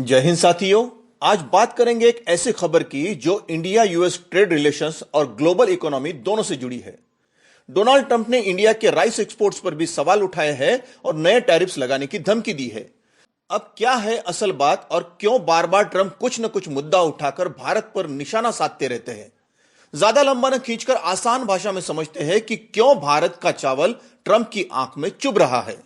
जय हिंद साथियों। आज बात करेंगे एक ऐसी खबर की जो इंडिया यूएस ट्रेड रिलेशंस और ग्लोबल इकोनॉमी दोनों से जुड़ी है। डोनाल्ड ट्रंप ने इंडिया के राइस एक्सपोर्ट्स पर भी सवाल उठाए हैं और नए टैरिफ्स लगाने की धमकी दी है। अब क्या है असल बात और क्यों बार बार ट्रंप कुछ न कुछ मुद्दा उठाकर भारत पर निशाना साधते रहते हैं? ज्यादा लंबा न खींचकर आसान भाषा में समझते हैं कि क्यों भारत का चावल ट्रंप की आंख में चुभ रहा है।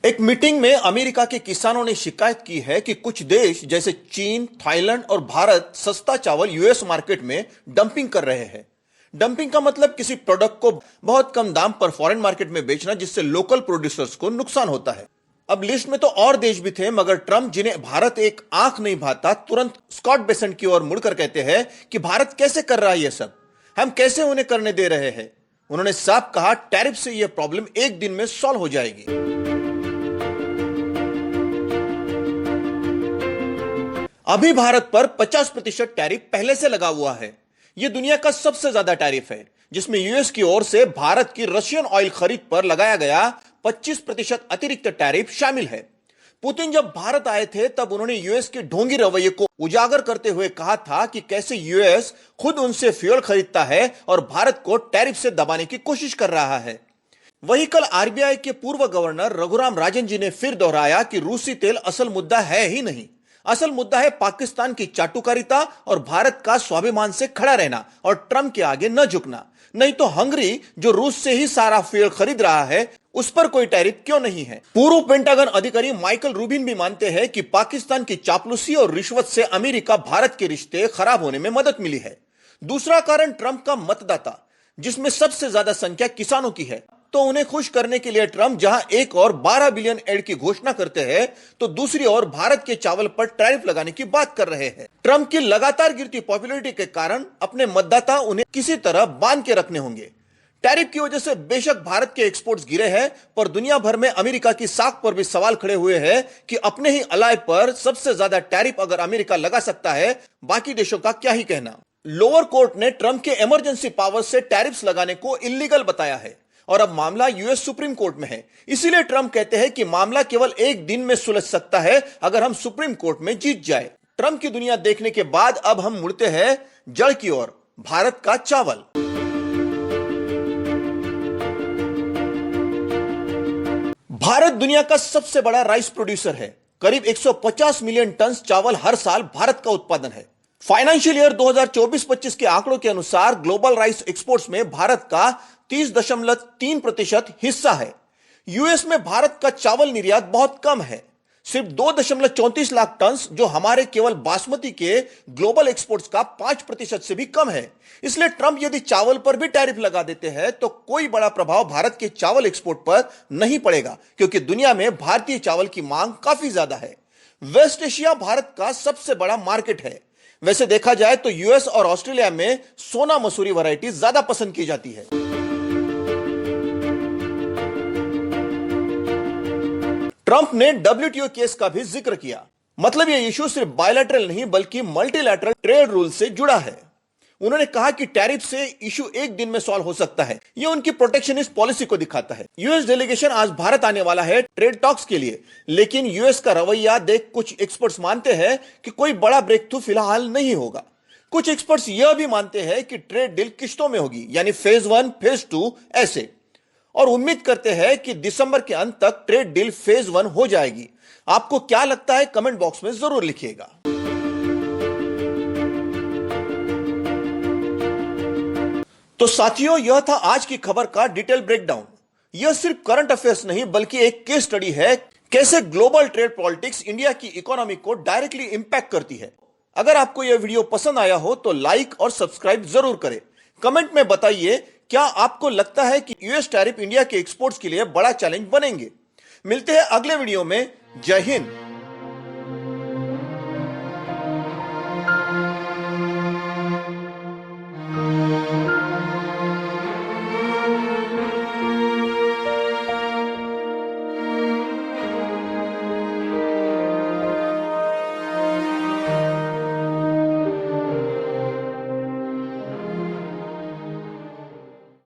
एक मीटिंग में अमेरिका के किसानों ने शिकायत की है कि कुछ देश जैसे चीन, थाईलैंड और भारत सस्ता चावल यूएस मार्केट में डंपिंग कर रहे हैं। डंपिंग का मतलब किसी प्रोडक्ट को बहुत कम दाम पर फॉरेन मार्केट में बेचना, जिससे लोकल प्रोड्यूसर्स को नुकसान होता है। अब लिस्ट में तो और देश भी थे, मगर ट्रंप, जिन्हें भारत एक आंख नहीं भाता, तुरंत स्कॉट बेसेंट की ओर मुड़कर कहते हैं कि भारत कैसे कर रहा है ये सब, हम कैसे उन्हें करने दे रहे हैं। उन्होंने साफ कहा, टैरिफ से यह प्रॉब्लम एक दिन में सॉल्व हो जाएगी। अभी भारत पर 50% टैरिफ पहले से लगा हुआ है। यह दुनिया का सबसे ज्यादा टैरिफ है, जिसमें यूएस की ओर से भारत की रशियन ऑयल खरीद पर लगाया गया 25% अतिरिक्त टैरिफ शामिल है। पुतिन जब भारत आए थे तब उन्होंने यूएस के ढोंगी रवैये को उजागर करते हुए कहा था कि कैसे यूएस खुद उनसे फ्यूल खरीदता है और भारत को टैरिफ से दबाने की कोशिश कर रहा है। वही कल आरबीआई के पूर्व गवर्नर रघुराम राजन जी ने फिर दोहराया कि रूसी तेल असल मुद्दा है ही नहीं। असल मुद्दा है पाकिस्तान की चाटुकारिता और भारत का स्वाभिमान से खड़ा रहना और ट्रंप के आगे न झुकना। नहीं तो हंगरी, जो रूस से ही सारा फ्यूल खरीद रहा है, उस पर कोई टैरिफ क्यों नहीं है? पूर्व पेंटागन अधिकारी माइकल रूबिन भी मानते हैं कि पाकिस्तान की चापलूसी और रिश्वत से अमेरिका भारत के रिश्ते खराब होने में मदद मिली है। दूसरा कारण ट्रंप का मतदाता, जिसमें सबसे ज्यादा संख्या किसानों की है। तो उन्हें खुश करने के लिए ट्रंप जहां एक और 12 बिलियन एड की घोषणा करते हैं, तो दूसरी ओर भारत के चावल पर टैरिफ लगाने की बात कर रहे हैं। ट्रंप की लगातार गिरती पॉपुलैरिटी के कारण अपने मतदाता उन्हें किसी तरह बांध के रखने होंगे। टैरिफ की वजह से बेशक भारत के एक्सपोर्ट्स गिरे हैं, पर दुनिया भर में अमेरिका की साख पर भी सवाल खड़े हुए हैं कि अपने ही अलाय पर सबसे ज्यादा टैरिफ अगर अमेरिका लगा सकता है, बाकी देशों का क्या ही कहना। लोअर कोर्ट ने ट्रंप के इमरजेंसी पावर से टैरिफ्स लगाने को इलीगल बताया है और अब मामला यूएस सुप्रीम कोर्ट में है। इसीलिए ट्रंप कहते हैं कि मामला केवल एक दिन में सुलझ सकता है अगर हम सुप्रीम कोर्ट में जीत जाए। ट्रंप की दुनिया देखने के बाद अब हम मुड़ते हैं जड़ की ओर, भारत का चावल। भारत दुनिया का सबसे बड़ा राइस प्रोड्यूसर है। करीब 150 मिलियन टन चावल हर साल भारत का उत्पादन है। फाइनेंशियल ईयर 2024-25 के आंकड़ों के अनुसार ग्लोबल राइस एक्सपोर्ट्स में भारत का 30.3% हिस्सा है। यूएस में भारत का चावल निर्यात बहुत कम है, सिर्फ 2.34 लाख टन, जो हमारे केवल बासमती के ग्लोबल एक्सपोर्ट्स का 5% से भी कम है। इसलिए ट्रंप यदि चावल पर भी टैरिफ लगा देते हैं तो कोई बड़ा प्रभाव भारत के चावल एक्सपोर्ट पर नहीं पड़ेगा, क्योंकि दुनिया में भारतीय चावल की मांग काफी ज्यादा है। वेस्ट एशिया भारत का सबसे बड़ा मार्केट है। वैसे देखा जाए तो यूएस और ऑस्ट्रेलिया में सोना मसूरी वैरायटी ज्यादा पसंद की जाती है। ट्रंप ने डब्ल्यूटीओ केस का भी जिक्र किया। मतलब यह इशू सिर्फ बायलैटरल नहीं बल्कि मल्टीलैटरल ट्रेड रूल से जुड़ा है। उन्होंने कहा कि टैरिफ से इशू एक दिन में सॉल्व हो सकता है। यह उनकी प्रोटेक्शनिस्ट पॉलिसी को दिखाता है। यूएस डेलीगेशन आज भारत आने वाला है ट्रेड टॉक्स के लिए, लेकिन यूएस का रवैया देख कुछ एक्सपर्ट्स मानते हैं कि कोई बड़ा ब्रेक थ्रू फिलहाल नहीं होगा। कुछ एक्सपर्ट्स यह भी मानते हैं कि ट्रेड डील किश्तों में होगी, यानी फेज 1, फेज 2 ऐसे, और उम्मीद करते हैं कि दिसंबर के अंत तक ट्रेड डील फेज 1 हो जाएगी। आपको क्या लगता है, कमेंट बॉक्स में जरूर लिखिएगा। तो साथियों, यह था आज की खबर का डिटेल ब्रेकडाउन। यह सिर्फ करंट अफेयर्स नहीं बल्कि एक केस स्टडी है, कैसे ग्लोबल ट्रेड पॉलिटिक्स इंडिया की इकोनॉमी को डायरेक्टली इंपैक्ट करती है। अगर आपको यह वीडियो पसंद आया हो तो लाइक और सब्सक्राइब जरूर करें। कमेंट में बताइए, क्या आपको लगता है कि यूएस टैरिफ इंडिया के एक्सपोर्ट्स के लिए बड़ा चैलेंज बनेंगे? मिलते हैं अगले वीडियो में। जय हिंद।